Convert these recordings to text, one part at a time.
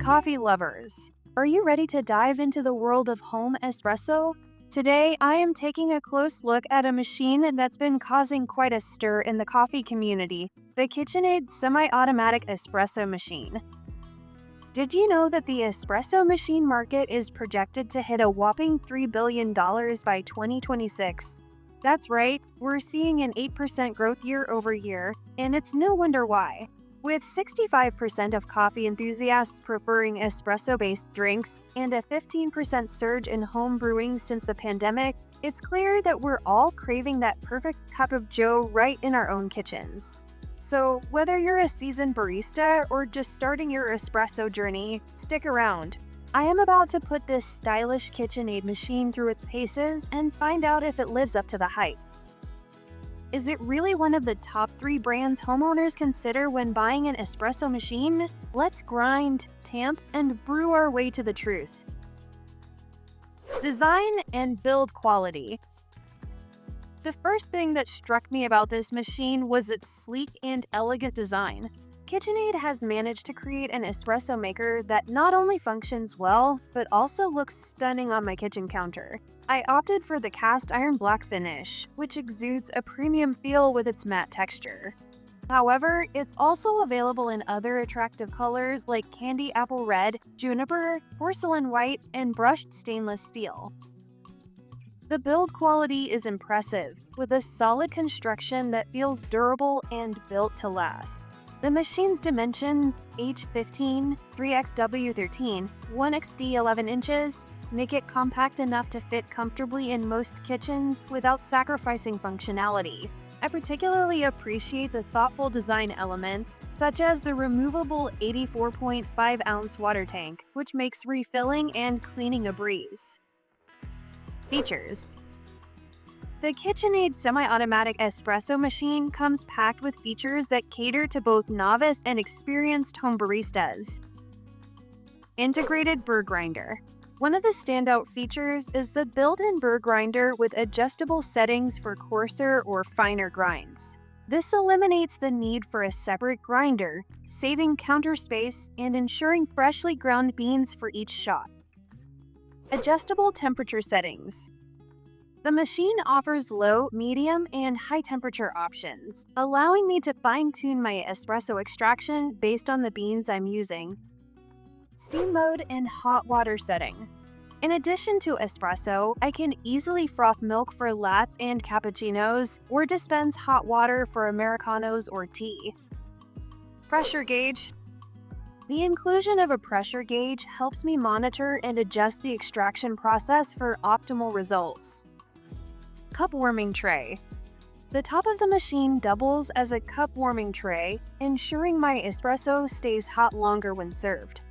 coffee lovers! Are you ready to dive into the world of home espresso? Today, I am taking a close look at a machine that's been causing quite a stir in the coffee community, the KitchenAid semi-automatic espresso machine. Did you know that the espresso machine market is projected to hit a whopping $3 billion by 2026? That's right, we're seeing an 8% growth year over year, and it's no wonder why. With 65% of coffee enthusiasts preferring espresso-based drinks and a 15% surge in home brewing since the pandemic, it's clear that we're all craving that perfect cup of joe right in our own kitchens. So, whether you're a seasoned barista or just starting your espresso journey, stick around. I am about to put this stylish KitchenAid machine through its paces and find out if it lives up to the hype. Is it really one of the top 3 brands homeowners consider when buying an espresso machine? Let's grind, tamp, and brew our way to the truth. Design and build quality. The first thing that struck me about this machine was its sleek and elegant design. KitchenAid has managed to create an espresso maker that not only functions well, but also looks stunning on my kitchen counter. I opted for the cast iron black finish, which exudes a premium feel with its matte texture. However, it's also available in other attractive colors like candy apple red, juniper, porcelain white, and brushed stainless steel. The build quality is impressive, with a solid construction that feels durable and built to last. The machine's dimensions, H15, 3xW13, 1xD 11 inches, make it compact enough to fit comfortably in most kitchens without sacrificing functionality. I particularly appreciate the thoughtful design elements, such as the removable 84.5-ounce water tank, which makes refilling and cleaning a breeze. Features. The KitchenAid semi-automatic espresso machine comes packed with features that cater to both novice and experienced home baristas. Integrated Burr Grinder. One of the standout features is the built-in Burr Grinder with adjustable settings for coarser or finer grinds. This eliminates the need for a separate grinder, saving counter space and ensuring freshly ground beans for each shot. Adjustable temperature settings. The machine offers low, medium, and high temperature options, allowing me to fine-tune my espresso extraction based on the beans I'm using. Steam mode and hot water setting. In addition to espresso, I can easily froth milk for lattes and cappuccinos, or dispense hot water for Americanos or tea. Pressure gauge. The inclusion of a pressure gauge helps me monitor and adjust the extraction process for optimal results. Cup warming tray. The top of the machine doubles as a cup warming tray, ensuring my espresso stays hot longer when served.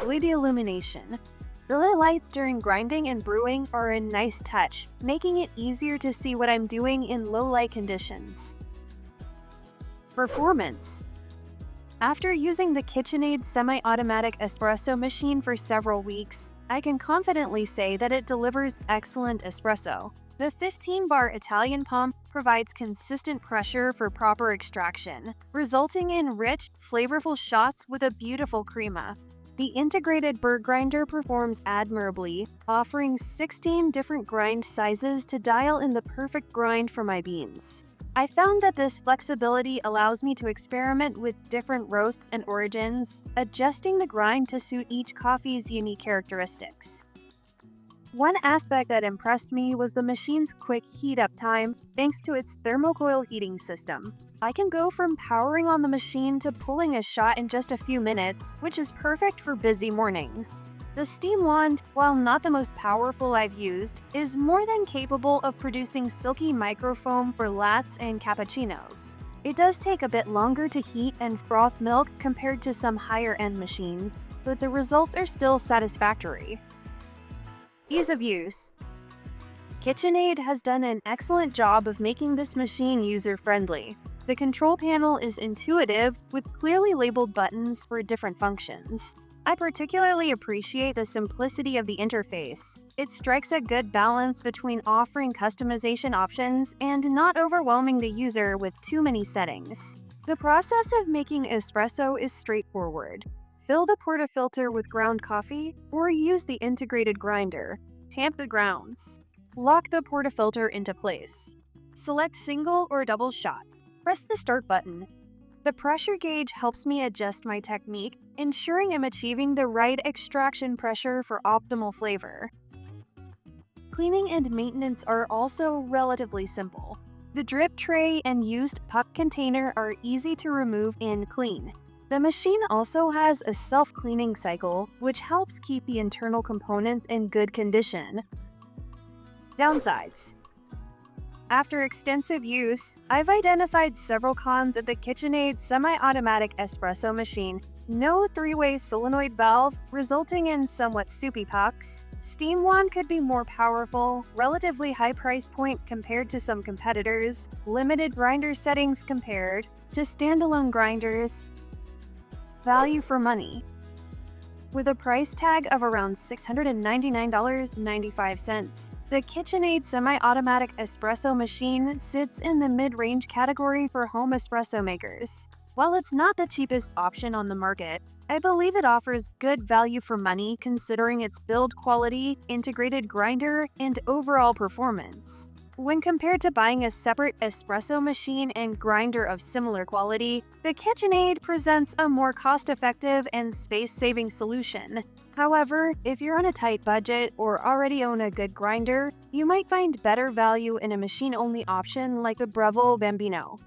LED illumination. The lights during grinding and brewing are a nice touch, making it easier to see what I'm doing in low light conditions. Performance. After using the KitchenAid semi-automatic espresso machine for several weeks, I can confidently say that it delivers excellent espresso. The 15-bar Italian pump provides consistent pressure for proper extraction, resulting in rich, flavorful shots with a beautiful crema. The integrated Burr Grinder performs admirably, offering 16 different grind sizes to dial in the perfect grind for my beans. I found that this flexibility allows me to experiment with different roasts and origins, adjusting the grind to suit each coffee's unique characteristics. One aspect that impressed me was the machine's quick heat-up time thanks to its thermocoil heating system. I can go from powering on the machine to pulling a shot in just a few minutes, which is perfect for busy mornings. The steam wand, while not the most powerful I've used, is more than capable of producing silky microfoam for lattes and cappuccinos. It does take a bit longer to heat and froth milk compared to some higher-end machines, but the results are still satisfactory. Ease of use. KitchenAid has done an excellent job of making this machine user-friendly. The control panel is intuitive, with clearly labeled buttons for different functions. I particularly appreciate the simplicity of the interface. It strikes a good balance between offering customization options and not overwhelming the user with too many settings. The process of making espresso is straightforward. Fill the portafilter with ground coffee or use the integrated grinder. Tamp the grounds. Lock the portafilter into place. Select single or double shot. Press the start button. The pressure gauge helps me adjust my technique, ensuring I'm achieving the right extraction pressure for optimal flavor. Cleaning and maintenance are also relatively simple. The drip tray and used puck container are easy to remove and clean. The machine also has a self-cleaning cycle, which helps keep the internal components in good condition. Downsides. After extensive use, I've identified several cons of the KitchenAid semi-automatic espresso machine. No three-way solenoid valve, resulting in somewhat soupy pucks. Steam wand could be more powerful, relatively high price point compared to some competitors, limited grinder settings compared to standalone grinders. Value for money. With a price tag of around $699.95, the KitchenAid semi-automatic espresso machine sits in the mid-range category for home espresso makers. While it's not the cheapest option on the market, I believe it offers good value for money considering its build quality, integrated grinder, and overall performance. When compared to buying a separate espresso machine and grinder of similar quality, the KitchenAid presents a more cost-effective and space-saving solution. However, if you're on a tight budget or already own a good grinder, you might find better value in a machine-only option like the Breville Bambino.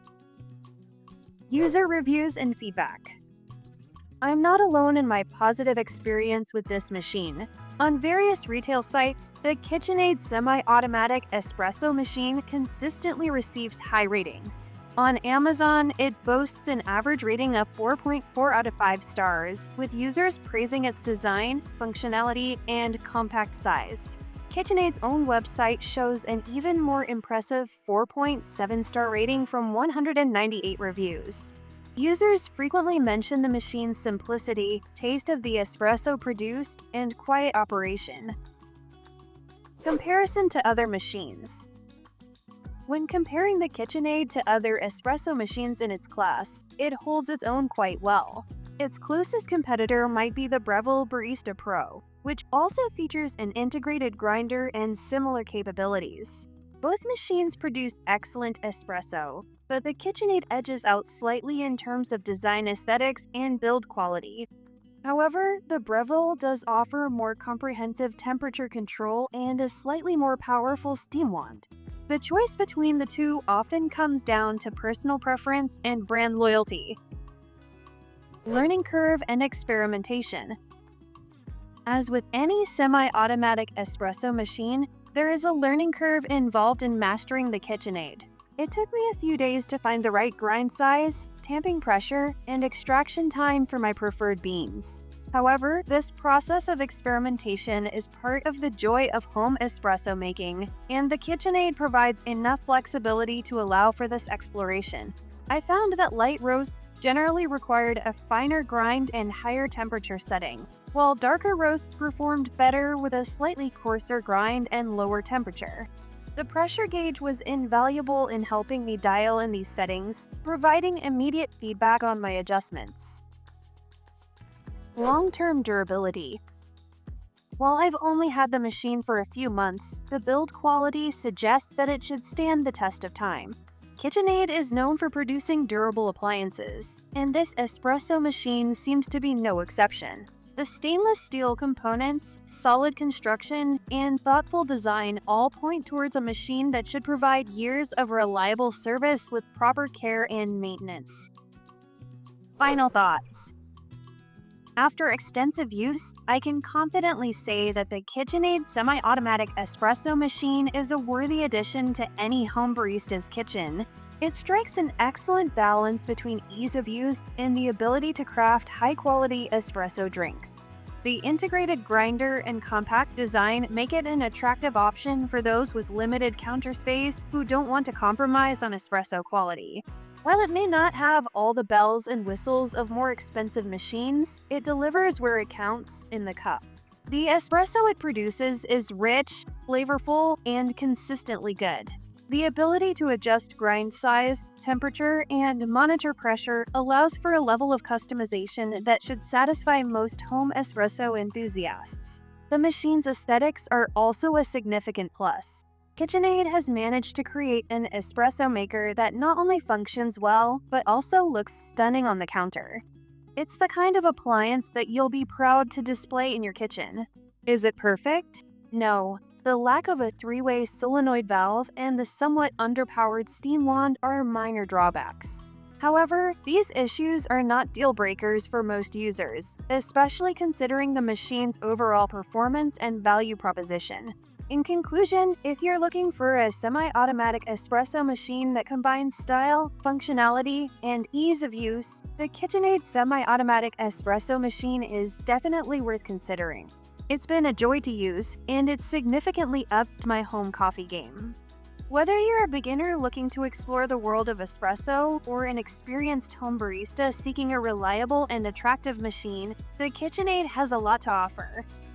User reviews and feedback. I'm not alone in my positive experience with this machine. On various retail sites, the KitchenAid semi-automatic espresso machine consistently receives high ratings. On Amazon, it boasts an average rating of 4.4 out of 5 stars, with users praising its design, functionality, and compact size. KitchenAid's own website shows an even more impressive 4.7-star rating from 198 reviews. Users frequently mention the machine's simplicity, taste of the espresso produced, and quiet operation. Comparison to other machines. When comparing the KitchenAid to other espresso machines in its class, it holds its own quite well. Its closest competitor might be the Breville Barista Pro, which also features an integrated grinder and similar capabilities. Both machines produce excellent espresso, but the KitchenAid edges out slightly in terms of design aesthetics and build quality. However, the Breville does offer more comprehensive temperature control and a slightly more powerful steam wand. The choice between the two often comes down to personal preference and brand loyalty. Learning curve and experimentation. As with any semi-automatic espresso machine, there is a learning curve involved in mastering the KitchenAid. It took me a few days to find the right grind size, tamping pressure, and extraction time for my preferred beans. However, this process of experimentation is part of the joy of home espresso making, and the KitchenAid provides enough flexibility to allow for this exploration. I found that light roasts generally required a finer grind and higher temperature setting, while darker roasts performed better with a slightly coarser grind and lower temperature. The pressure gauge was invaluable in helping me dial in these settings, providing immediate feedback on my adjustments. Long-term durability. While I've only had the machine for a few months, the build quality suggests that it should stand the test of time. KitchenAid is known for producing durable appliances, and this espresso machine seems to be no exception. The stainless steel components, solid construction, and thoughtful design all point towards a machine that should provide years of reliable service with proper care and maintenance. Final thoughts. After extensive use, I can confidently say that the KitchenAid semi-automatic espresso machine is a worthy addition to any home barista's kitchen. It strikes an excellent balance between ease of use and the ability to craft high-quality espresso drinks. The integrated grinder and compact design make it an attractive option for those with limited counter space who don't want to compromise on espresso quality. While it may not have all the bells and whistles of more expensive machines, it delivers where it counts, in the cup. The espresso it produces is rich, flavorful, and consistently good. The ability to adjust grind size, temperature, and monitor pressure allows for a level of customization that should satisfy most home espresso enthusiasts. The machine's aesthetics are also a significant plus. KitchenAid has managed to create an espresso maker that not only functions well, but also looks stunning on the counter. It's the kind of appliance that you'll be proud to display in your kitchen. Is it perfect? No. The lack of a three-way solenoid valve and the somewhat underpowered steam wand are minor drawbacks. However, these issues are not deal breakers for most users, especially considering the machine's overall performance and value proposition. In conclusion, if you're looking for a semi-automatic espresso machine that combines style, functionality, and ease of use, the KitchenAid semi-automatic espresso machine is definitely worth considering. It's been a joy to use, and it's significantly upped my home coffee game. Whether you're a beginner looking to explore the world of espresso or an experienced home barista seeking a reliable and attractive machine, the KitchenAid has a lot to offer.